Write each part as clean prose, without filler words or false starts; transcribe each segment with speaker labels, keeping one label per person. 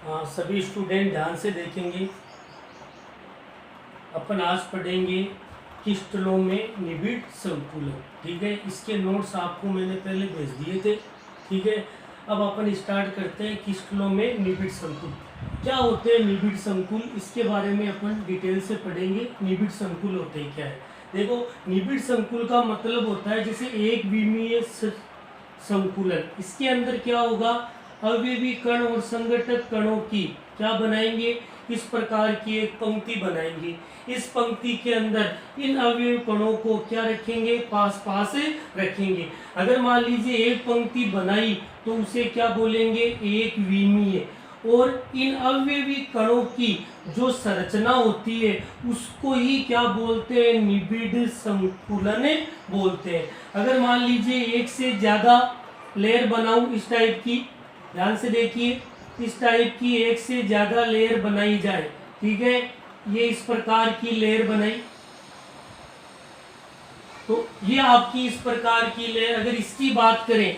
Speaker 1: सभी स्टूडेंट ध्यान से देखेंगे। अपन आज पढ़ेंगे क्रिस्टलों में निबिड संकुलन। ठीक है, इसके नोट्स आपको मैंने पहले भेज दिए थे। ठीक है, अब अपन स्टार्ट करते हैं। क्रिस्टलों में निबिड संकुल क्या होते हैं? निबिड संकुल, इसके बारे में अपन डिटेल से पढ़ेंगे। निबिड संकुल होते हैं क्या है? देखो, निबिड संकुल का मतलब होता है जैसे एक विमीय संकुलन। इसके अंदर क्या होगा? अवयवी कण और संघटक कणों की क्या बनाएंगे? इस प्रकार की एक पंक्ति बनाएंगे। इस पंक्ति के अंदर इन अवयव कणों को क्या रखेंगे? पास पास रखेंगे। अगर मान लीजिए एक पंक्ति बनाई तो उसे क्या बोलेंगे? एक विमीय। और इन अवयवी कणों की जो संरचना होती है उसको ही क्या बोलते हैं? निबिड संकुलन बोलते हैं। अगर मान लीजिए एक से ज्यादा लेयर बनाऊं इस टाइप की, ध्यान से देखिए, इस टाइप की एक से ज्यादा लेयर बनाई जाए। ठीक है, ये इस प्रकार की लेयर बनाई तो ये आपकी इस प्रकार की लेयर। अगर इसकी बात करें,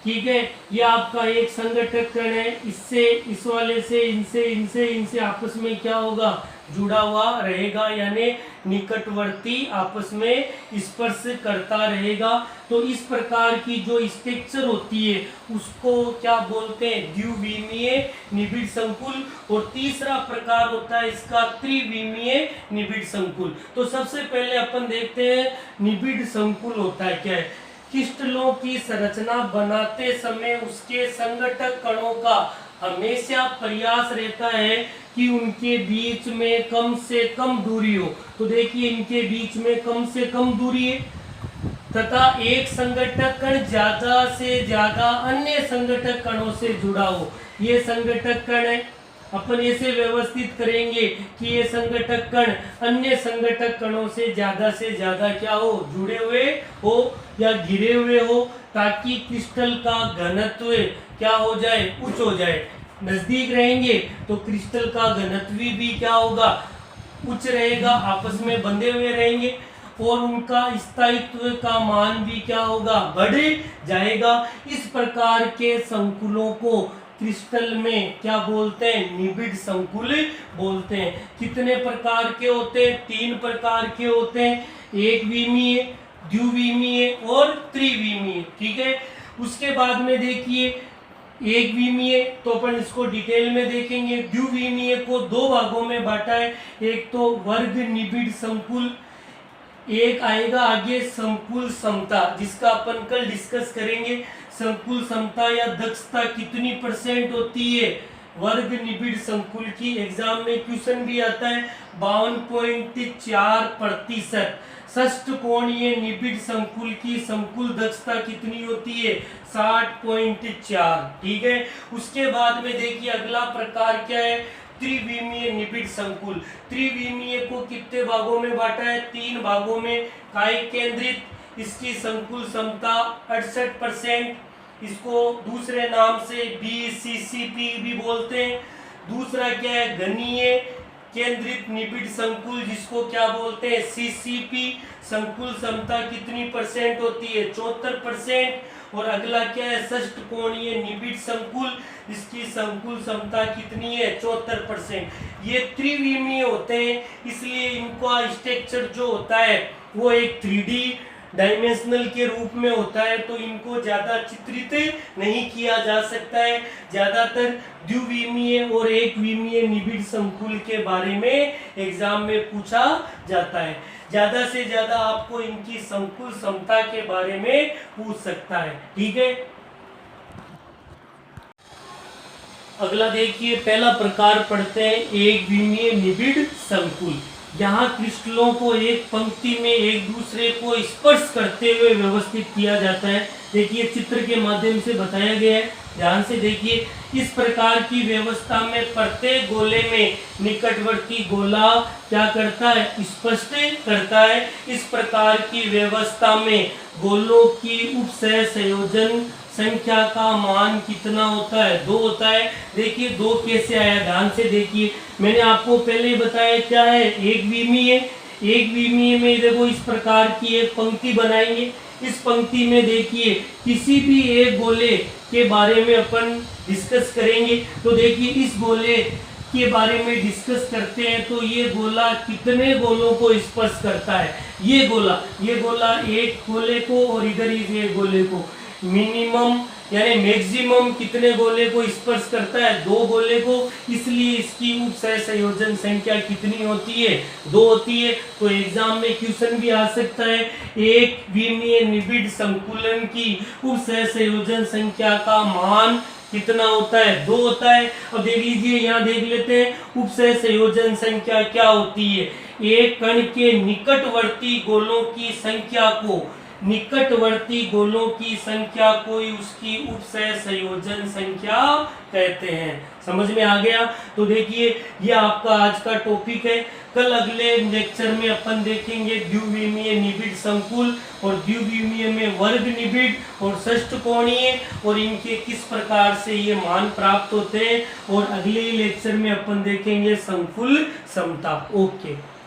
Speaker 1: ठीक है, ये आपका एक संघटक कण है। इससे, इस वाले से, इनसे आपस में क्या होगा? जुड़ा हुआ रहेगा, यानी निकटवर्ती आपस में स्पर्श करता रहेगा। तो इस प्रकार की जो स्ट्रक्चर होती है उसको क्या बोलते हैं? द्विविमीय निबिड संकुल। और तीसरा प्रकार होता है इसका त्रिविमीय निबिड संकुल। तो सबसे पहले अपन देखते हैं निबिड संकुल होता है क्या है। क्रिस्टलों की संरचना बनाते समय उसके संघटक कणों का हमेशा प्रयास रहता है कि उनके बीच में कम से कम दूरी हो। तो देखिए, इनके बीच में कम से कम दूरी है तथा एक संघटक कण ज्यादा से ज्यादा अन्य संघटक कणों से जुड़ा हो। ये संघटक कण है, अपन ऐसे व्यवस्थित करेंगे कि ये संघटक कण अन्य संघटक कणों से ज्यादा क्या हो? जुड़े हुए हो या घिरे हुए हो, ताकि क्रिस्टल का घनत्व क्या हो जाए? उच्च हो जाए। नजदीक रहेंगे तो क्रिस्टल का घनत्व भी क्या होगा? उच्च रहेगा, आपस में बंधे हुए रहेंगे और उनका स्थायित्व का मान भी क्या होगा? बढ़ जाएगा। इस प्रकार के संकुलों को क्रिस्टल में क्या बोलते हैं? निबिड संकुल बोलते हैं। कितने प्रकार के होते हैं? 3 प्रकार के होते हैं, एक विमीय, द्विविमीय और त्रिविमीय। ठीक है, उसके बाद में देखिए, एक विमीय तो अपन इसको डिटेल में देखेंगे। द्विविमीय को 2 भागों में बांटा है। एक तो वर्ग निबिड संकुल, एक आएगा आगे संकुल समता, जिसका अपन कल डिस्कस करेंगे। संकुल समता या दक्षता कितनी % होती है वर्ग निबिड संकुल की? एग्जाम में क्वेश्चन भी आता है 52.4%। षष्ठ कोणीय निबिड संकुल की संकुल दक्षता कितनी होती है? 60.4। ठीक है, उसके बाद में देखिए अगला प्रकार क्या है? त्रिविमीय निबिड संकुल। त्रिविमीय को कितने भागों में बांटा है? 3 भागों में। काय केंद्रित, इसकी संकुल क्षमता 68%। इसको दूसरे नाम से BCCP भी बोलते हैं। दूसरा क्या है? घनीय केंद्रित निबिड संकुल, जिसको क्या बोलते हैं? CCP। संकुल क्षमता कितनी % होती है? 74%। और अगला क्या है? षष्ठ कोणीय निबिड संकुल, इसकी संकुल क्षमता कितनी है? 74%। ये त्रिविमीय होते हैं, इसलिए इनका स्ट्रक्चर जो होता है वो एक 3D डायमेंशनल के रूप में होता है, तो इनको ज्यादा चित्रित नहीं किया जा सकता है। ज्यादातर द्विविमीय और एक विमीय निबिड संकुल के बारे में एग्जाम में पूछा जाता है। ज्यादा से ज्यादा आपको इनकी संकुल क्षमता के बारे में पूछ सकता है। ठीक है, अगला देखिए, पहला प्रकार पढ़ते हैं एक विमीय निबिड संकुल। यहाँ क्रिस्टलों को एक पंक्ति में एक दूसरे को स्पर्श करते हुए व्यवस्थित किया जाता है। देखिए, चित्र के माध्यम से बताया गया है, ध्यान से देखिए। इस प्रकार की व्यवस्था में प्रत्येक गोले में निकटवर्ती गोला क्या करता है? स्पष्ट करता है। इस प्रकार की व्यवस्था में गोलों की उपसह संयोजन संख्या का मान कितना होता है? 2 होता है। देखिए 2 कैसे आया, ध्यान से देखिए। मैंने आपको पहले बताया क्या है? एक विमीय। एक विमीय में देखो इस प्रकार की एक पंक्ति बनाएंगे। इस पंक्ति में देखिए किसी भी एक गोले के बारे में अपन डिस्कस करेंगे। तो देखिए इस गोले के बारे में डिस्कस करते हैं। तो ये गोला कितने गोलों को स्पर्श करता है? ये गोला एक गोले को और इधर ये गोले को मिनिमम यानी मैक्सिमम कितने गोले को स्पर्श करता है? 2 गोले को। इसलिए इसकी उप सहसंयोजन संख्या कितनी होती है? 2 होती है। तो एग्जाम में क्वेश्चन भी आ सकता है, एक विमीय निबिड़ संकुलन की उप सहसंयोजन संख्या का मान कितना होता है? 2 होता है। अब देख लीजिए, यहाँ देख लेते हैं उप सहसंयोजन संख्या क्या होती है। एक कण के निकटवर्ती गोलों की संख्या को ही उसकी उप सहसंयोजन संख्या कहते हैं। समझ में आ गया? तो देखिए ये आपका आज का टॉपिक है। कल अगले लेक्चर में अपन देखेंगे द्विविमीय निबिड़ संकुल और द्विविमीय में वर्ग निबिड़ और षष्ठकोणीय और इनके किस प्रकार से ये मान प्राप्त होते हैं। और अगले लेक्चर में अपन देखेंगे संकुल समता। ओके।